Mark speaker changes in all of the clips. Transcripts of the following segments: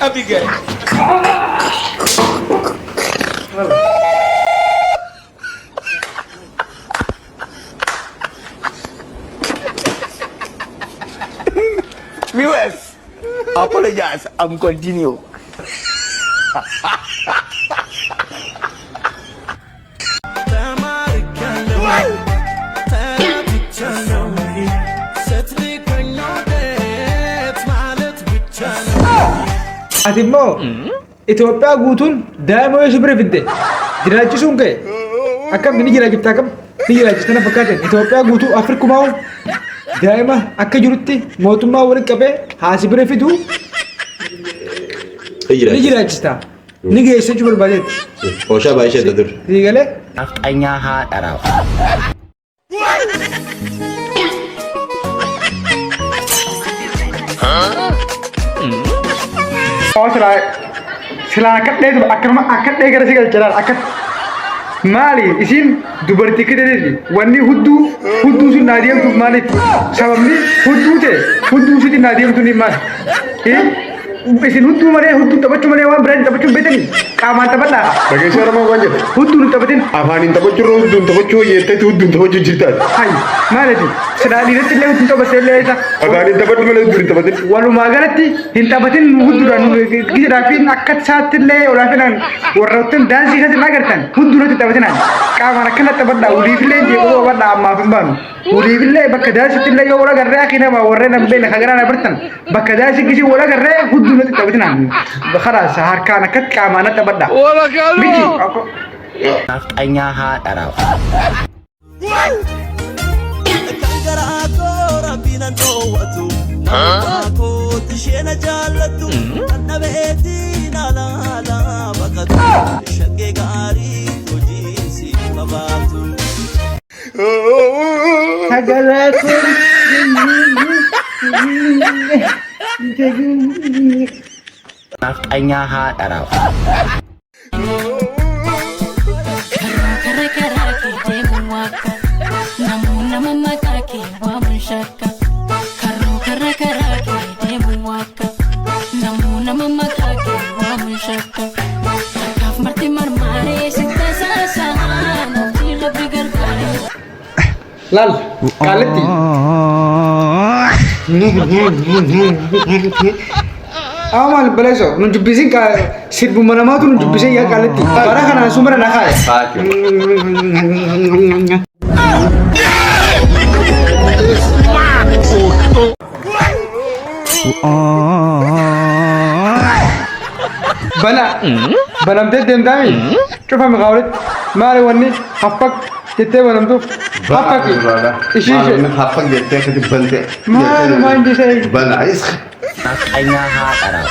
Speaker 1: Abigail.
Speaker 2: Viewers, apologize. I'm continue.
Speaker 3: Atimo, Ethiopia guutuun daa'ima yoo shibira fidde jiraachisuun ka'e akkam ni jiraachifta akkam ni jiraachistana fakkaatan Itoophiyaa guutuu Afrikumaa daa'ima akka jirutti mootummaa waliin qabee haa shibira fidu ni jiraachista ni geessachuu barbaadeetti.
Speaker 4: Osha baay'ee dur.
Speaker 3: Siigalee.
Speaker 2: Nafxanyaa haa dharaaf.
Speaker 3: Silaa akka dhee gara si galchaadhaan akka maali isiin dubartii kideedhi wanni hudduu sun naa deemtuuf maaliif sababni hudduu ta'e hudduu sun naa deemtu ni maali isin hudduu malee hudduu taphachuu malee waan biraan taphachuu beekanii qaamaan taphadhaa.
Speaker 4: Dhageessaa Oromoo waan jedhe.
Speaker 3: Hudduu hin taphatin.
Speaker 4: Afaaniin taphachuu irra hudduun taphachuu yeetteetti hudduun taphachuu jirtaan.
Speaker 3: Hayi maaliif silaa dhiirratti illee hudduun taphatee illee isa.
Speaker 4: Afaaniin taphachuu malee hudduun hin taphatin.
Speaker 3: Walumaa galatti hin taphatin hudduudhaan gidiraafin akka isaatti illee olaafinaan warroottan daansii kan sin agartan hudduudhaan taphatinaan qaamaan akkana taphadhaa uliifillee jeeqoo taphadhaa ammaaf hin baanu. Uliifillee bakka daansiitti illee yoo wala garree akhinama warreen ambeela kagaraan abartan bakka daansi gisii wala garree hudduudhaan taphatinaan khalaas harkaan akka qaamaan taphadhaa. Miti.
Speaker 2: Nafxanyaa haa dharaaf. Nafxanyaa haa dharaaf.
Speaker 3: Lal, kaleti. Amal belaso, nunjubisin ka sirbu mana mau tu nunjubisin ya kaleti. Para kana sumber nak ay. Bana, banam te dem dami. Coba mengawat, mari wani hapak kita banam tu hapak. Isi
Speaker 4: hapak jettee kati bante.
Speaker 3: Maal mandi say.
Speaker 4: Bana is.
Speaker 2: Nafxanyaa haa dharaaf.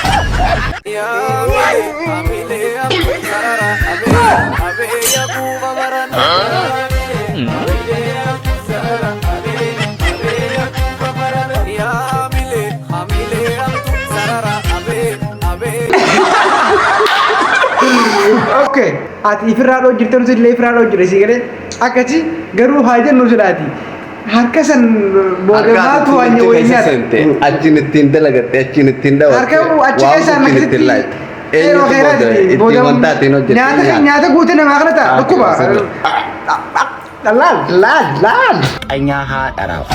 Speaker 3: Okay, ati ifirraadhoo jirtan illee ifirraadhoo jira si galee akkasi garuu haa jennu silaati harkasan boodamaatu waan wayyaadha.
Speaker 4: Achiin ittiin dalagatte achiin ittiin daawwatte.
Speaker 3: Harka achi keessaa nakasitti nyaata guute namaa kana ta'a dhukkuba. Laal.
Speaker 2: Nafxanyaa haa dharaaf.